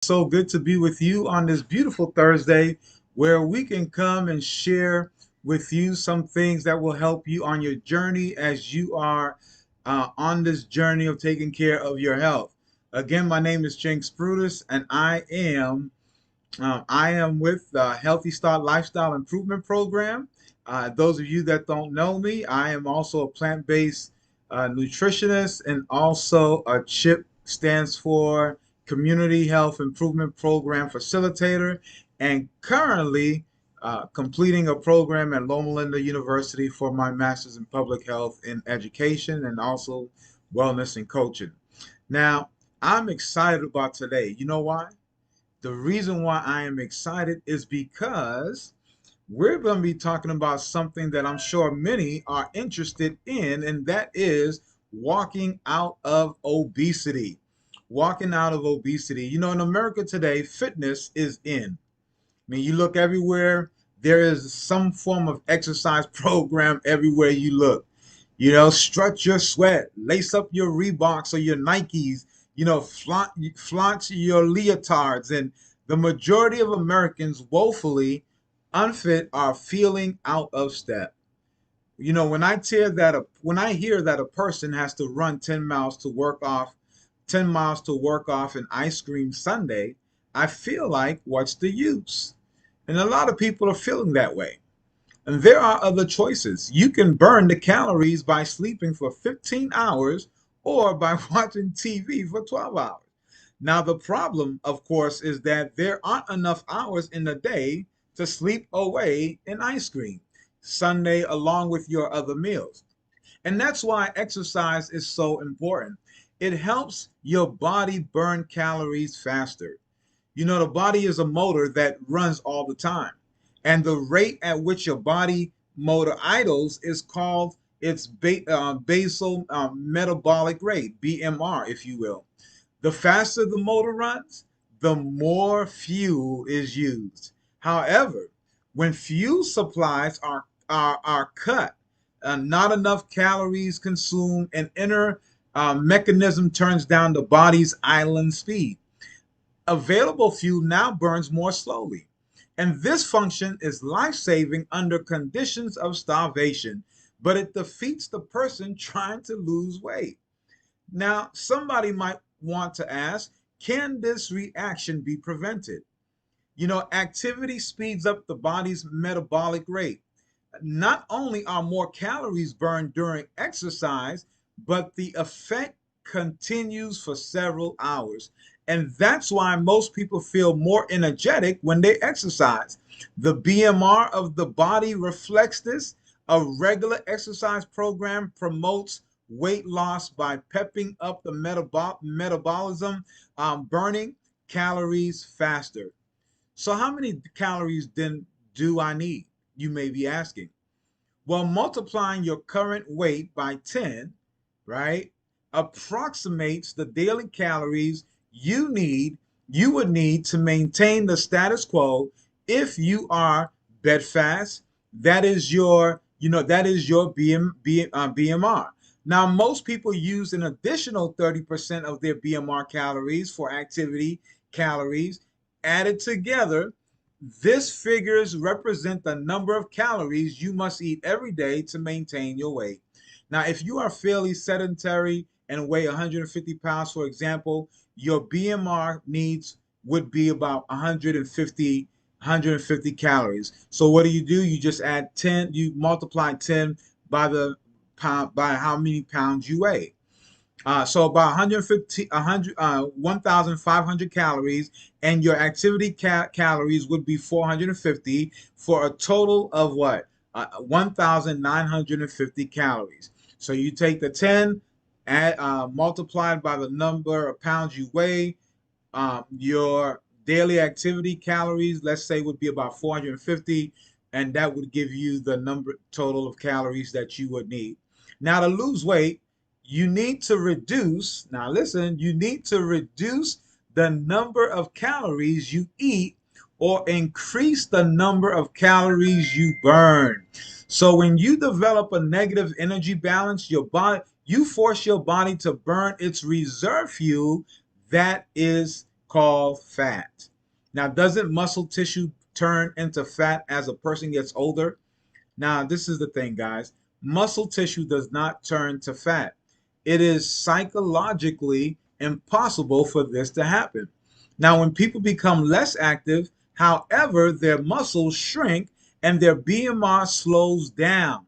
So good to be with you on this beautiful Thursday where we can come and share with you some things that will help you on your journey as you are on this journey of taking care of your health. Again, my name is Jinx Brutus, and I am with the Healthy Start Lifestyle Improvement Program. Those of you that don't know me, I am also a plant-based nutritionist, and also a CHIP stands for Community Health Improvement Program Facilitator, and currently completing a program at Loma Linda University for my Master's in Public Health in Education and also Wellness and Coaching. Now, I'm excited about today. You know why? The reason why I am excited is because we're going to be talking about something that I'm sure many are interested in, and that is walking out of obesity. Walking out of obesity. You know, in America today, fitness is in. I mean, you look everywhere, there is some form of exercise program everywhere you look. You know, strut your sweat, lace up your Reeboks or your Nikes, flaunt your leotards. And the majority of Americans, woefully unfit, are feeling out of step. You know, when I hear that a person has to run 10 miles to work off an ice cream sundae, I feel like, what's the use? And a lot of people are feeling that way. And there are other choices. You can burn the calories by sleeping for 15 hours or by watching TV for 12 hours. Now, the problem, of course, is that there aren't enough hours in the day to sleep away an ice cream Sunday along with your other meals. And that's why exercise is so important. It helps your body burn calories faster. You know, the body is a motor that runs all the time. And the rate at which your body motor idles is called its basal metabolic rate, BMR, if you will. The faster the motor runs, the more fuel is used. However, when fuel supplies are cut, not enough calories consumed, an inner mechanism turns down the body's idling speed. Available fuel now burns more slowly. And this function is life saving under conditions of starvation, but it defeats the person trying to lose weight. Now, somebody might want to ask, can this reaction be prevented? You know, activity speeds up the body's metabolic rate. Not only are more calories burned during exercise, but the effect continues for several hours. And that's why most people feel more energetic when they exercise. The BMR of the body reflects this. A regular exercise program promotes weight loss by pepping up the metabolism, burning calories faster. So, how many calories then do I need? You may be asking. Well, multiplying your current weight by 10, right, approximates the daily calories you would need to maintain the status quo if you are bedfast. That is your BMR. Now, most people use an additional 30% of their BMR calories for activity calories added together. This figures represent the number of calories you must eat every day to maintain your weight. Now, if you are fairly sedentary and weigh 150 pounds, for example, your BMR needs would be about 150 calories. So what do? You just add 10, you multiply 10 by the pound, by how many pounds you weigh. So about 150, 1,500 calories, and your activity calories would be 450 for a total of what? 1,950 calories. So you take the 10, multiplied by the number of pounds you weigh, your daily activity calories, let's say, would be about 450, and that would give you the number total of calories that you would need. Now, to lose weight, you need to reduce, now listen, you need to reduce the number of calories you eat or increase the number of calories you burn. So when you develop a negative energy balance, you force your body to burn its reserve fuel that is called fat. Now, doesn't muscle tissue turn into fat as a person gets older? Now, this is the thing, guys. Muscle tissue does not turn to fat. It is psychologically impossible for this to happen. Now, when people become less active, however, their muscles shrink and their BMR slows down.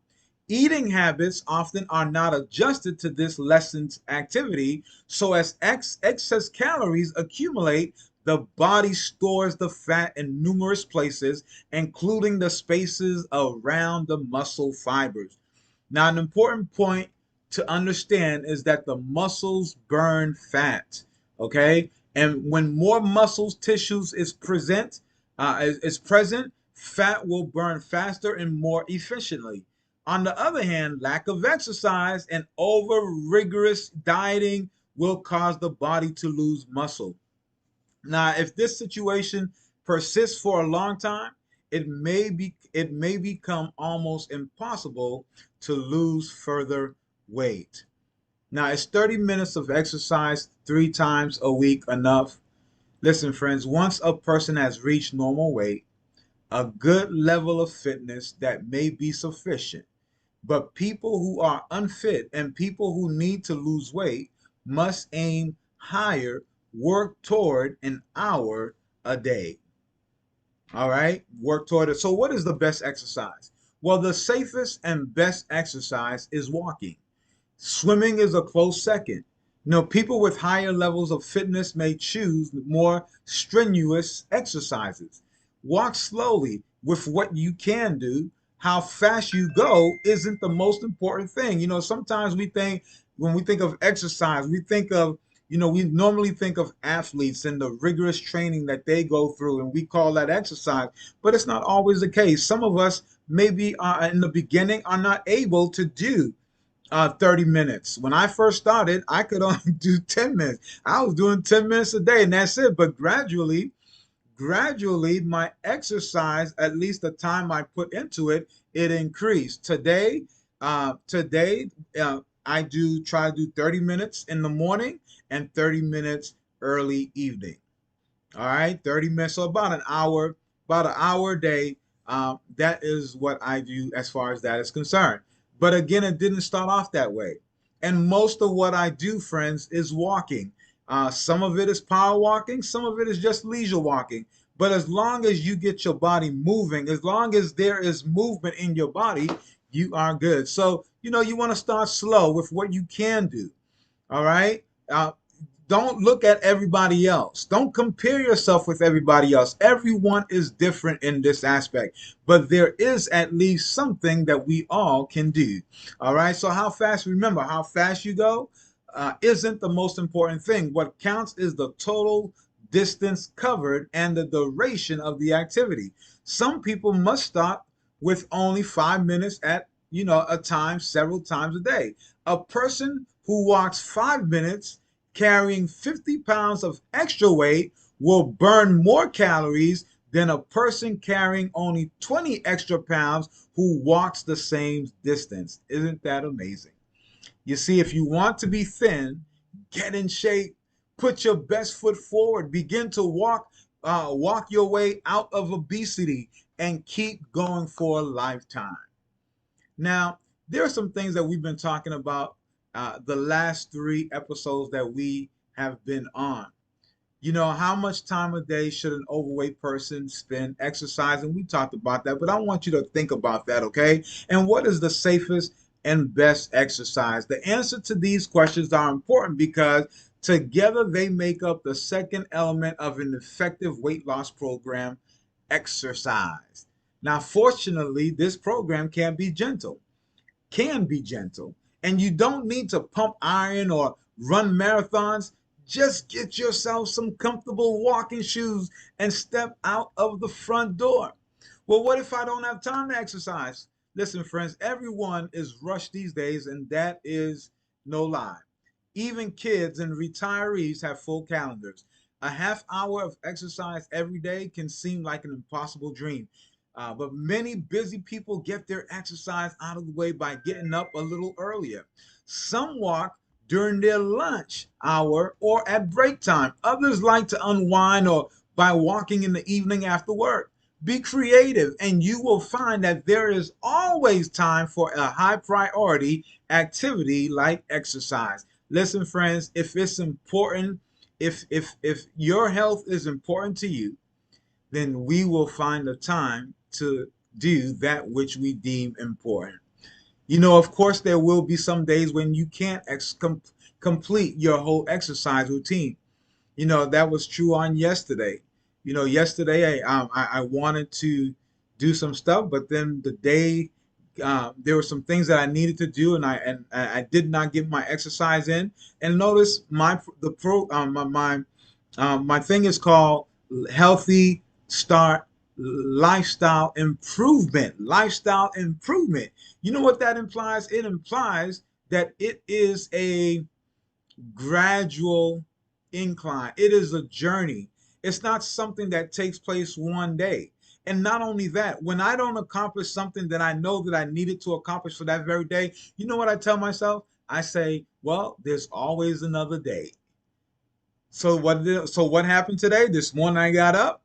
Eating habits often are not adjusted to this lessened activity, so as excess calories accumulate, the body stores the fat in numerous places, including the spaces around the muscle fibers. Now, an important point to understand is that the muscles burn fat, okay? And when more muscles tissues is present, fat will burn faster and more efficiently. On the other hand, lack of exercise and over rigorous dieting will cause the body to lose muscle. Now, if this situation persists for a long time, it may become almost impossible to lose further weight. Now, is 30 minutes of exercise 3 times a week enough? Listen, friends, once a person has reached normal weight, a good level of fitness that may be sufficient. But people who are unfit and people who need to lose weight must aim higher, work toward an hour a day. All right, work toward it. So, what is the best exercise? Well, the safest and best exercise is walking. Swimming is a close second. People with higher levels of fitness may choose more strenuous exercises. Walk slowly with what you can do. How fast you go isn't the most important thing. Sometimes when we think of exercise, we normally think of athletes and the rigorous training that they go through, and we call that exercise, but it's not always the case. Some of us maybe in the beginning are not able to do 30 minutes. When I first started, I could only do 10 minutes. I was doing 10 minutes a day and that's it. But gradually, my exercise, at least the time I put into it, it increased. Today, I do try to do 30 minutes in the morning and 30 minutes early evening. All right, 30 minutes, so about an hour a day. That is what I do as far as that is concerned. But again, it didn't start off that way. And most of what I do, friends, is walking. Some of it is power walking, some of it is just leisure walking. But as long as you get your body moving, as long as there is movement in your body, you are good. So, you want to start slow with what you can do. All right. Don't look at everybody else. Don't compare yourself with everybody else. Everyone is different in this aspect, but there is at least something that we all can do. All right. So, remember, how fast you go isn't the most important thing. What counts is the total distance covered and the duration of the activity. Some people must start with only 5 minutes at a time, several times a day. A person who walks 5 minutes carrying 50 pounds of extra weight will burn more calories than a person carrying only 20 extra pounds who walks the same distance. Isn't that amazing? You see, if you want to be thin, get in shape, put your best foot forward, begin to walk your way out of obesity, and keep going for a lifetime. Now, there are some things that we've been talking about the last 3 episodes that we have been on. How much time a day should an overweight person spend exercising? We talked about that, but I want you to think about that, okay? And what is the safest and best exercise? The answer to these questions are important because together they make up the second element of an effective weight loss program: exercise. Now, fortunately, this program can be gentle. And you don't need to pump iron or run marathons. Just get yourself some comfortable walking shoes and step out of the front door. Well, what if I don't have time to exercise? Listen, friends, everyone is rushed these days, and that is no lie. Even kids and retirees have full calendars. A half hour of exercise every day can seem like an impossible dream. But many busy people get their exercise out of the way by getting up a little earlier. Some walk during their lunch hour or at break time. Others like to unwind or by walking in the evening after work. Be creative, and you will find that there is always time for a high priority activity like exercise. Listen, friends, if it's important, if your health is important to you, then we will find the time to do that which we deem important. Of course, there will be some days when you can't complete your whole exercise routine. That was true on yesterday. Yesterday I wanted to do some stuff, but then the day there were some things that I needed to do, and I did not get my exercise in. And notice my thing is called Healthy Start Lifestyle Improvement. Lifestyle improvement. You know what that implies? It implies that it is a gradual incline. It is a journey. It's not something that takes place one day. And not only that, when I don't accomplish something that I know that I needed to accomplish for that very day, you know what I tell myself? I say, well, there's always another day. So what happened today? This morning I got up,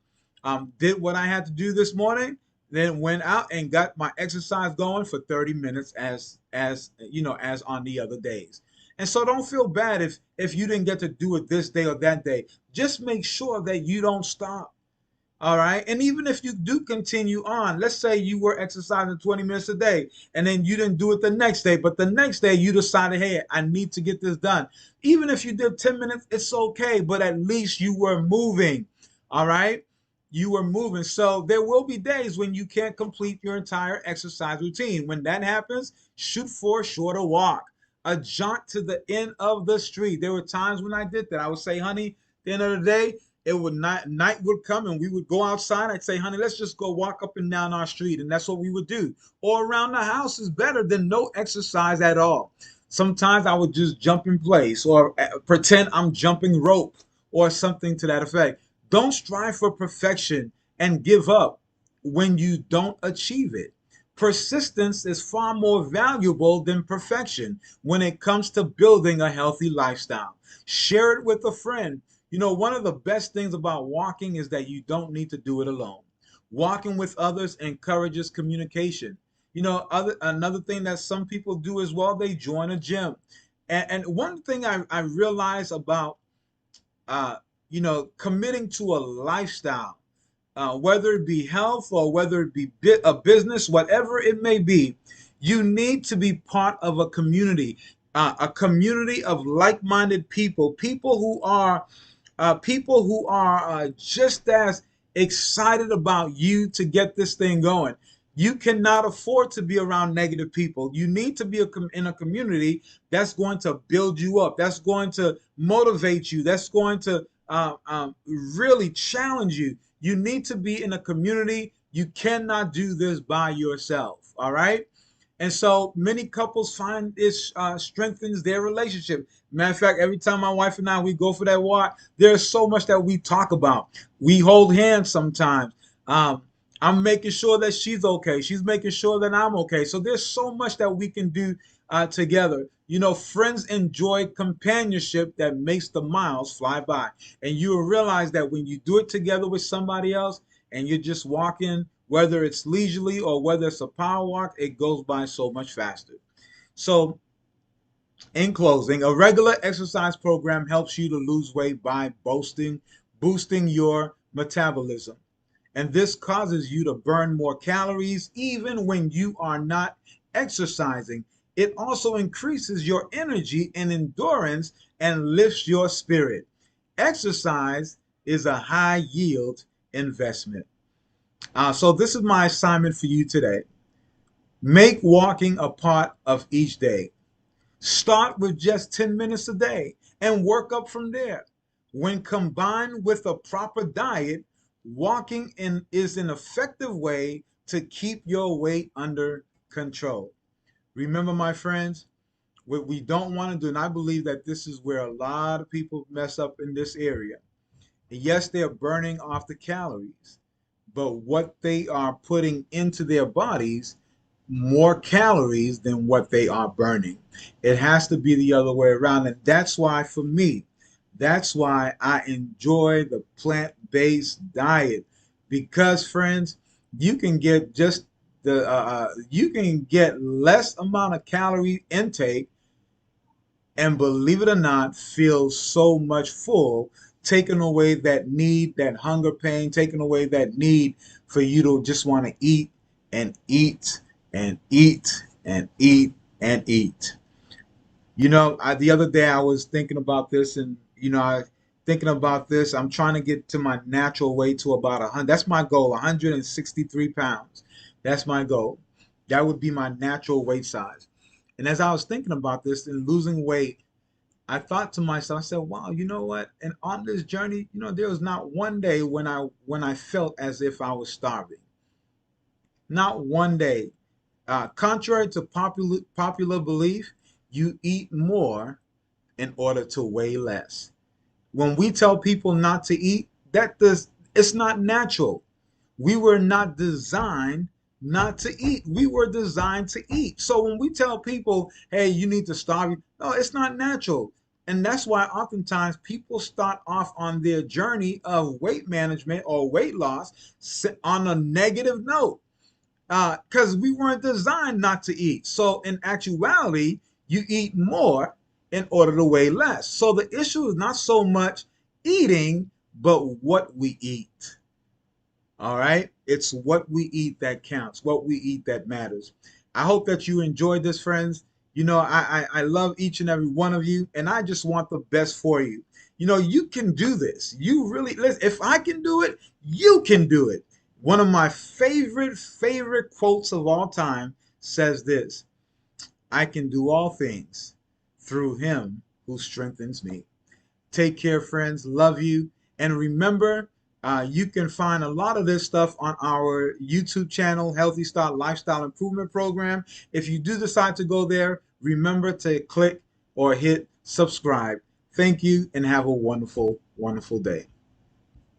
did what I had to do this morning, then went out and got my exercise going for 30 minutes as on the other days. And so don't feel bad if you didn't get to do it this day or that day. Just make sure that you don't stop. All right. And even if you do continue on, let's say you were exercising 20 minutes a day and then you didn't do it the next day, but the next day you decided, hey, I need to get this done. Even if you did 10 minutes, it's okay, but at least you were moving. All right. You were moving. So there will be days when you can't complete your entire exercise routine. When that happens, shoot for a shorter walk, a jaunt to the end of the street. There were times when I did that. I would say, honey, at the end of the day, it would night would come and we would go outside. I'd say, honey, let's just go walk up and down our street. And that's what we would do. Or around the house is better than no exercise at all. Sometimes I would just jump in place or pretend I'm jumping rope or something to that effect. Don't strive for perfection and give up when you don't achieve it. Persistence is far more valuable than perfection when it comes to building a healthy lifestyle. Share it with a friend. One of the best things about walking is that you don't need to do it alone. Walking with others encourages communication. Another thing that some people do as well, they join a gym. And one thing I realize about, committing to a lifestyle, whether it be health or whether it be a business, whatever it may be, you need to be part of a community of like-minded people who are just as excited about you to get this thing going. You cannot afford to be around negative people. You need to be in a community that's going to build you up, that's going to motivate you, that's going to really challenge you. You need to be in a community. You cannot do this by yourself. All right. And so many couples find it strengthens their relationship. Matter of fact, every time my wife and I we go for that walk, there's so much that we talk about. We hold hands sometimes. I'm making sure that she's okay. She's making sure that I'm okay. So there's so much that we can do together. Friends enjoy companionship that makes the miles fly by. And you will realize that when you do it together with somebody else and you're just walking, whether it's leisurely or whether it's a power walk, it goes by so much faster. So in closing, a regular exercise program helps you to lose weight by boosting your metabolism. And this causes you to burn more calories even when you are not exercising. It also increases your energy and endurance and lifts your spirit. Exercise is a high yield investment. So this is my assignment for you today. Make walking a part of each day. Start with just 10 minutes a day and work up from there. When combined with a proper diet, walking is an effective way to keep your weight under control. Remember, my friends, what we don't want to do, and I believe that this is where a lot of people mess up in this area. Yes, they're burning off the calories, but what they are putting into their bodies more calories than what they are burning. It has to be the other way around. And that's why, for me, that's why I enjoy the plant-based diet. Because, friends, you can get just you can get less amount of calorie intake, and believe it or not, feel so much full, taking away that need, that hunger pain, taking away that need for you to just want to eat and eat and eat and eat and eat. The other day I was thinking about this, and thinking about this. I'm trying to get to my natural weight to about 100. That's my goal, 163 pounds. That's my goal. That would be my natural weight size. And as I was thinking about this and losing weight, I thought to myself, I said, wow, you know what? And on this journey, there was not one day when I felt as if I was starving. Not one day. Contrary to popular belief, you eat more in order to weigh less. When we tell people not to eat, it's not natural. We were not designed not to eat. We were designed to eat. So when we tell people, hey, you need to starve, no, it's not natural. And that's why oftentimes people start off on their journey of weight management or weight loss on a negative note, because we weren't designed not to eat. So in actuality, you eat more in order to weigh less. So the issue is not so much eating, but what we eat. All right. It's what we eat that counts, what we eat that matters. I hope that you enjoyed this, friends. I love each and every one of you, and I just want the best for you. You can do this. You really, listen, if I can do it, you can do it. One of my favorite quotes of all time says this: I can do all things through him who strengthens me. Take care, friends. Love you. And remember, you can find a lot of this stuff on our YouTube channel, Healthy Start Lifestyle Improvement Program. If you do decide to go there, remember to click or hit subscribe. Thank you and have a wonderful, wonderful day.